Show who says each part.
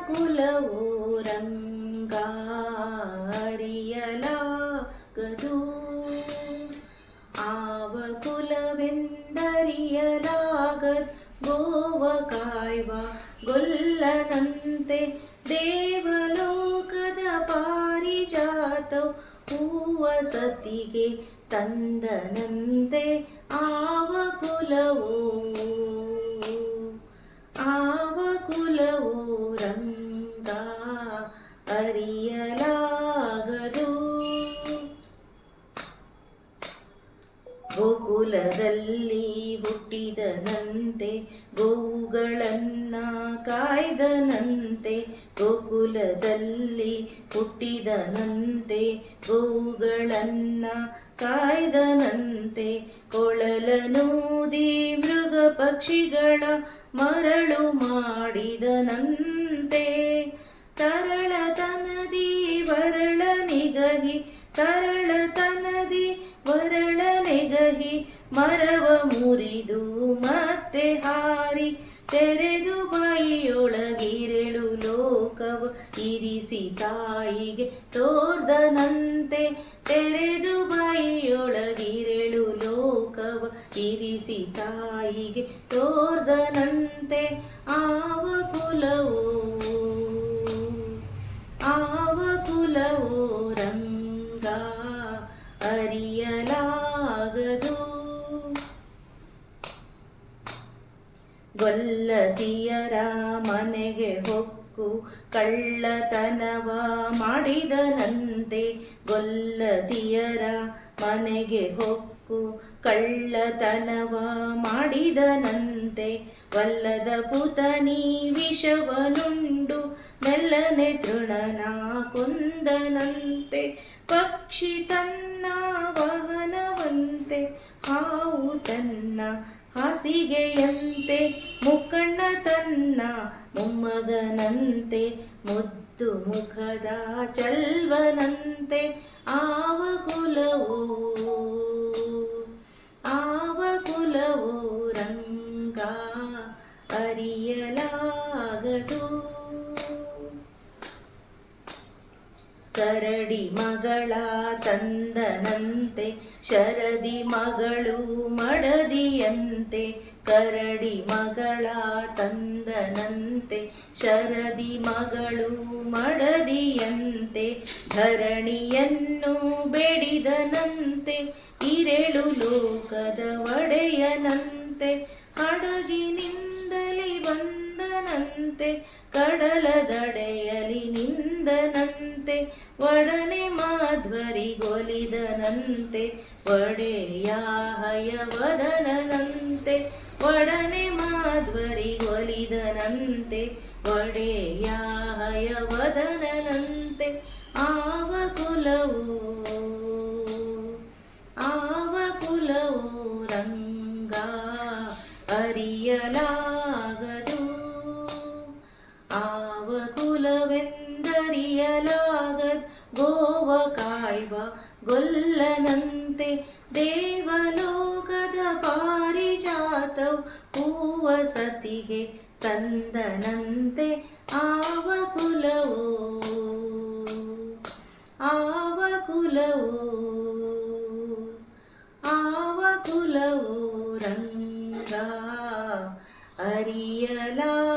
Speaker 1: ಕುಲವು ರಂಗ ಅರಿಯಲಾಗದು. ಆವ ಕುಲವೆಂದರಿಯಲಾಗದ್ ಗೋವ ಕಾಯ್ವ ಗೊಲ್ಲನಂತೆ ದೇವಲೋಕದ ಪಾರಿಜಾತವು ಹೂವ ಸತಿಗೆ ತಂದನಂತೆ. ಆವ ಕುಲವು ರಂಗ ಅರಿಯಲಾಗದು. ಗೋಕುಲದಲ್ಲಿ ಹುಟ್ಟಿದನಂತೆ ಗೋವುಗಳನ್ನ ಕಾಯ್ದನಂತೆ. ಗೋಕುಲದಲ್ಲಿ ಹುಟ್ಟಿದನಂತೆ ಗೋವುಗಳನ್ನ ಕಾಯ್ದನಂತೆ. ಕೊಳಲನೂದಿ ಮೃಗ ಪಕ್ಷಿಗಳ ಮರಳು ಮಾಡಿದನಂತೆ. ತರಳತನದಿ ವರಳ ನಿಗಹಿ ತರಳತನದಿ ವರಳ ನೆಗಹಿ ಮರವ ಮುರಿದು ಮತ್ತೆ ಹಾರಿ ತೆರೆದು ಬಾಯಿಯೊಳಗಿರೆಳು ಲೋಕವ ಇರಿಸಿ ತಾಯಿಗೆ ತೋರ್ದನಂತೆ. ತೆರೆದು ಬಾಯಿಯೊಳಗಿರೆಳು ಲೋಕವ ಇರಿಸಿ ತಾಯಿಗೆ ತೋರ್ದನಂತೆ. ಆವ ಕುಲವು ರಂಗ ಅರಿಯಲಾಗದು. ಗೊಲ್ಲದಿಯರ ಮನೆಗೆ ಹೊಕ್ಕು ಕಳ್ಳತನವ ಮಾಡಿದನಂತೆ. ಗೊಲ್ಲದಿಯರ ಮನೆಗೆ ಹೊಕ್ಕು ಕಳ್ಳತನವ ಮಾಡಿದನಂತೆ. ವಲ್ಲದ ಪುತನಿ ವಿಷವನುಂಡು ಮೆಲ್ಲನೆ ತೃಣನ ಕೊಂದನಂತೆ. ಪಕ್ಷಿ ತನ್ನ ವಾಹನವಂತೆ ಹಾವು ತನ್ನ ಹಾಸಿಗೆಯಂತೆ. ಮುಕ್ಕಣ್ಣ ತನ್ನ ಮೊಮ್ಮಗನಂತೆ ಮುದ್ದು ಮುಖದ ಚಲ್ವನಂತೆ. ಆವ ಕುಲವು ರಂಗ ಅರಿಯಲಾಗದು. ಕರಡಿ ಮಗಳ ತಂದನಂತೆ ಶರದಿ ಮಗಳು ಮಡದಿಯಂತೆ. ಕರಡಿ ಮಗಳ ತಂದನಂತೆ ಶರದಿ ಮಗಳು ಮಡದಿಯಂತೆ. ಧರಣಿಯನ್ನು ಬೇಡಿದನಂತೆ ಇರೆಳು ಲೋಕದ ಒಡೆಯನಂತೆ. ಹಡಗಿನಿಂದಲಿ ಬಂದನಂತೆ ಕಡಲ ದಡೆಯಲಿ ನಿಂದನಂತೆ. ಒಡನೆ ಮಾಧ್ವರಿಗೊಲಿದನಂತೆ ಒಡೆಯ ಹಯವದನಂತೆ. ಒಡನೆ ಮಾಧ್ವರಿಗೊಲಿದನಂತೆ ಒಡೆಯ ಹಯವದನಂತೆ. ಆವ ಕುಲವು ರಂಗ ಅರಿಯಲಾಗದು. ಆವ ಕುಲವೆಂದರಿಯಲಾಗದ್ ಗೋವ ಕಾಯ್ವ ಗೊಲ್ಲನಂತೆ. ದೇವಲೋಕದ ಪಾರಿಜಾತವು ಹೂವ ಸತಿಗೆ ತಂದನಂತೆ. ಆವ ಕುಲವು ರಂಗ ಅರಿಯಲಾಗದು.